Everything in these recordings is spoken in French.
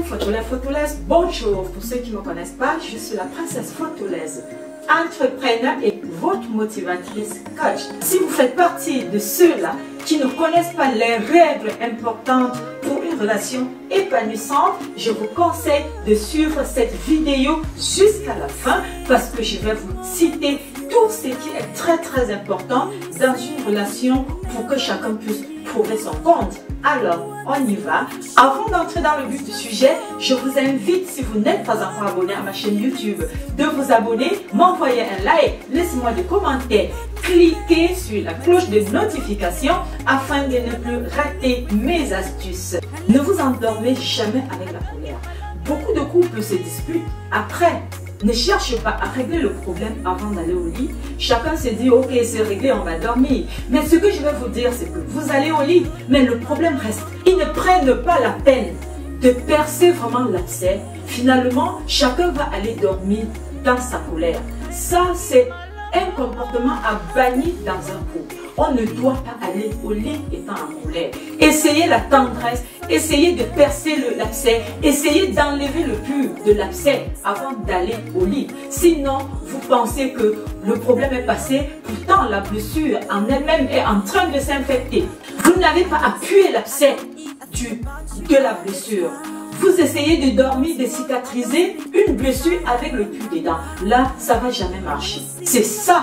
vous, photolaise, bonjour. Pour ceux qui ne me connaissent pas, je suis la princesse photolaise, entrepreneur et votre motivatrice coach. Si vous faites partie de ceux-là qui ne connaissent pas les règles importantes pour une relation épanouissante, je vous conseille de suivre cette vidéo jusqu'à la fin parce que je vais vous citer tout ce qui est très important dans une relation pour que chacun puisse trouver son compte. Alors, on y va. Avant d'entrer dans le vif du sujet, je vous invite, si vous n'êtes pas encore abonné à ma chaîne YouTube, de vous abonner, m'envoyer un like, laissez-moi des commentaires, cliquez sur la cloche de notification afin de ne plus rater mes astuces. Ne vous endormez jamais avec la colère. Beaucoup de couples se disputent après. Ne cherchez pas à régler le problème avant d'aller au lit. Chacun se dit, ok, c'est réglé, on va dormir. Mais ce que je vais vous dire, c'est que vous allez au lit, mais le problème reste. Ils ne prennent pas la peine de percer vraiment l'abcès. Finalement, chacun va aller dormir dans sa colère. Ça, c'est un comportement à bannir dans un couple. On ne doit pas aller au lit étant en colère. Essayez la tendresse, essayez de percer l'abcès, essayez d'enlever le pur de l'abcès avant d'aller au lit. Sinon, vous pensez que le problème est passé, pourtant la blessure en elle-même est en train de s'infecter. Vous n'avez pas appuyé l'abcès de la blessure. Vous essayez de dormir, de cicatriser une blessure avec le pus dedans. Là, ça ne va jamais marcher. C'est ça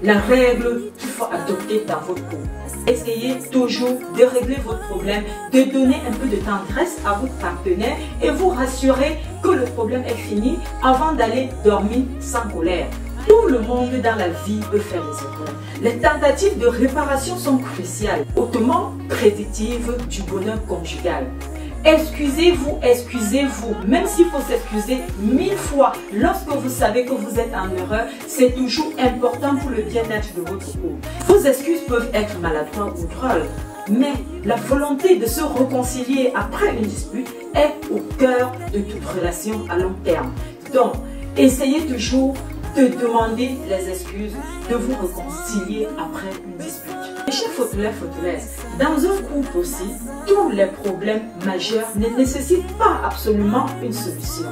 la règle qu'il faut adopter dans votre couple. Essayez toujours de régler votre problème, de donner un peu de tendresse à votre partenaire et vous rassurer que le problème est fini avant d'aller dormir sans colère. Tout le monde dans la vie peut faire des erreurs. Les tentatives de réparation sont cruciales, hautement prédictives du bonheur conjugal. Excusez-vous, excusez-vous, même s'il faut s'excuser 1000 fois lorsque vous savez que vous êtes en erreur, c'est toujours important pour le bien-être de votre couple. Vos excuses peuvent être maladroites ou drôles, mais la volonté de se réconcilier après une dispute est au cœur de toute relation à long terme. Donc, essayez toujours de demander les excuses, de vous réconcilier après une dispute. Mes chers photolaises, dans un couple aussi, tous les problèmes majeurs ne nécessitent pas absolument une solution.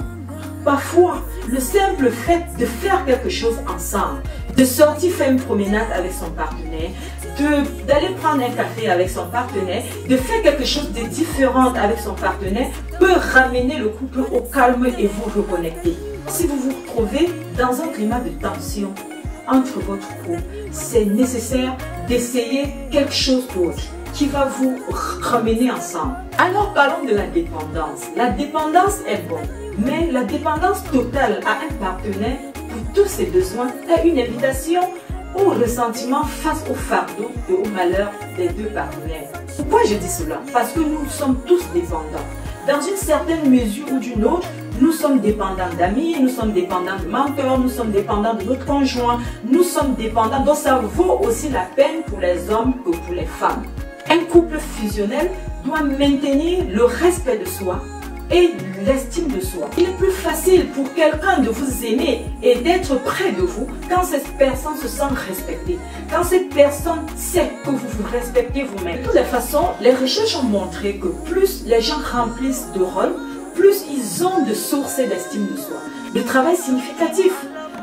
Parfois, le simple fait de faire quelque chose ensemble, de sortir faire une promenade avec son partenaire, d'aller prendre un café avec son partenaire, de faire quelque chose de différent avec son partenaire, peut ramener le couple au calme et vous reconnecter. Si vous vous retrouvez dans un climat de tension entre votre couple, c'est nécessaire d'essayer quelque chose d'autre qui va vous ramener ensemble. Alors parlons de la dépendance. La dépendance est bonne, mais la dépendance totale à un partenaire pour tous ses besoins est une invitation au ressentiment face au fardeau et au malheur des deux partenaires. Pourquoi je dis cela? Parce que nous sommes tous dépendants. Dans une certaine mesure ou d'une autre, nous sommes dépendants d'amis, nous sommes dépendants de mentors, nous sommes dépendants de notre conjoint, nous sommes dépendants. Donc ça vaut aussi la peine pour les hommes que pour les femmes. Un couple fusionnel doit maintenir le respect de soi et l'estime de soi. Il est plus facile pour quelqu'un de vous aimer et d'être près de vous quand cette personne se sent respectée, quand cette personne sait que vous vous respectez vous-même. De toutes les façons, les recherches ont montré que plus les gens remplissent de rôles, plus ils ont de sources d'estime de soi. Le travail significatif,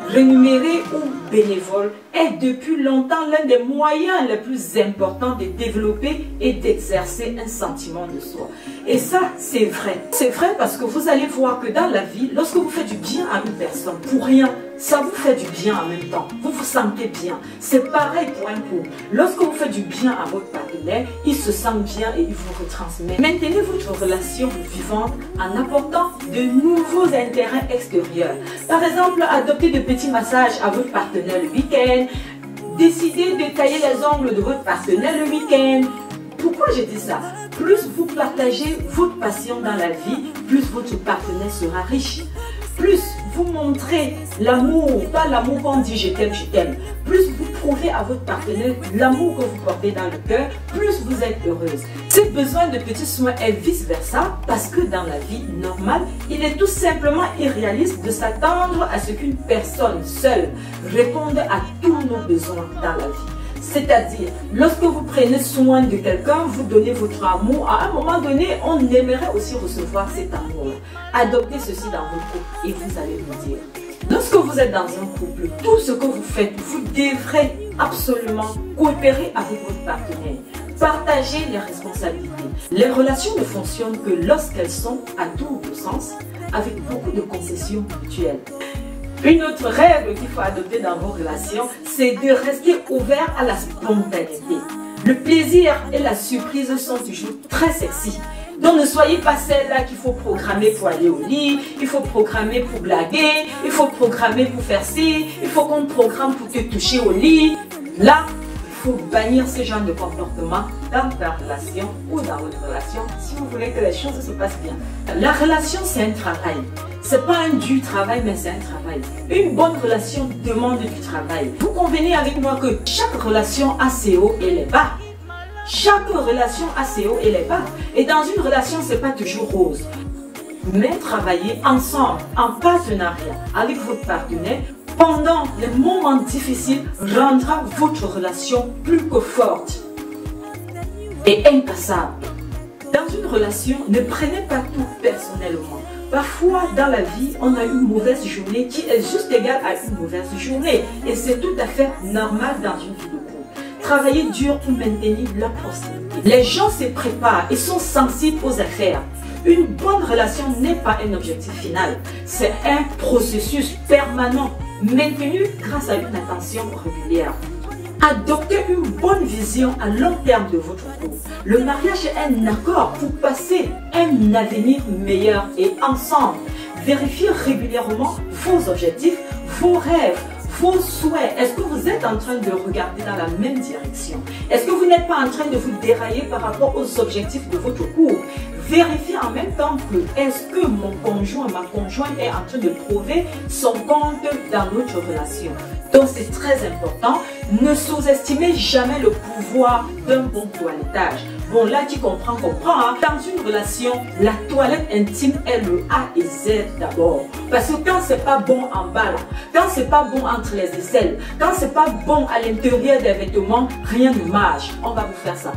rémunéré ou bénévole, est depuis longtemps l'un des moyens les plus importants de développer et d'exercer un sentiment de soi. Et ça, c'est vrai. C'est vrai parce que vous allez voir que dans la vie, lorsque vous faites du bien à une personne, pour rien, ça vous fait du bien en même temps. Vous vous sentez bien. C'est pareil pour un couple. Lorsque vous faites du bien à votre partenaire, il se sent bien et il vous retransmet. Maintenez votre relation vivante en apportant de nouveaux intérêts extérieurs. Par exemple, adoptez de petits massages à votre partenaire le week-end. Décidez de tailler les ongles de votre partenaire le week-end. Pourquoi je dis ça? Plus vous partagez votre passion dans la vie, plus votre partenaire sera riche. Plus vous montrez l'amour, pas l'amour qu'on dit je t'aime, plus vous prouvez à votre partenaire l'amour que vous portez dans le cœur, plus vous êtes heureuse. Ce besoin de petits soins est vice-versa parce que dans la vie normale, il est tout simplement irréaliste de s'attendre à ce qu'une personne seule réponde à tous nos besoins dans la vie. C'est-à-dire, lorsque vous prenez soin de quelqu'un, vous donnez votre amour, à un moment donné, on aimerait aussi recevoir cet amour. Adoptez ceci dans votre couple et vous allez vous dire. Lorsque vous êtes dans un couple, tout ce que vous faites, vous devrez absolument coopérer avec votre partenaire. Partagez les responsabilités. Les relations ne fonctionnent que lorsqu'elles sont à double sens, avec beaucoup de concessions mutuelles. Une autre règle qu'il faut adopter dans vos relations, c'est de rester ouvert à la spontanéité. Le plaisir et la surprise sont toujours très sexy. Donc ne soyez pas celle-là qu'il faut programmer pour aller au lit, il faut programmer pour blaguer, il faut programmer pour faire ci, il faut qu'on programme pour te toucher au lit. Là, il faut bannir ce genre de comportement dans ta relation ou dans votre relation si vous voulez que les choses se passent bien. La relation, c'est un travail. C'est pas un dur travail, mais c'est un travail. Une bonne relation demande du travail. Vous convenez avec moi que chaque relation a ses hauts et les bas. Chaque relation a ses hauts et les bas. Et dans une relation, c'est pas toujours rose. Mais travailler ensemble, en partenariat avec votre partenaire, pendant les moments difficiles, rendra votre relation plus que forte et incassable. Dans une relation, ne prenez pas tout personnellement. Parfois, dans la vie, on a une mauvaise journée qui est juste égale à une mauvaise journée. Et c'est tout à fait normal dans une vie de couple. Travailler dur pour maintenir la prospérité. Les gens se préparent et sont sensibles aux affaires. Une bonne relation n'est pas un objectif final. C'est un processus permanent, maintenu grâce à une attention régulière. Adoptez une bonne vision à long terme de votre couple. Le mariage est un accord pour passer un avenir meilleur et ensemble. Vérifiez régulièrement vos objectifs, vos rêves, vos souhaits. Est-ce que vous êtes en train de regarder dans la même direction? Est-ce que vous n'êtes pas en train de vous dérailler par rapport aux objectifs de votre couple? Vérifiez en même temps que est-ce que mon conjoint, ma conjointe est en train de trouver son compte dans notre relation. Donc c'est très important. Ne sous-estimez jamais le pouvoir d'un bon toilettage. Bon, là qui comprend, comprend. Hein. Dans une relation, la toilette intime est le A et Z d'abord. Parce que quand c'est pas bon en bas, là, quand c'est pas bon entre les aisselles, quand c'est pas bon à l'intérieur des vêtements, rien ne marche. On va vous faire ça.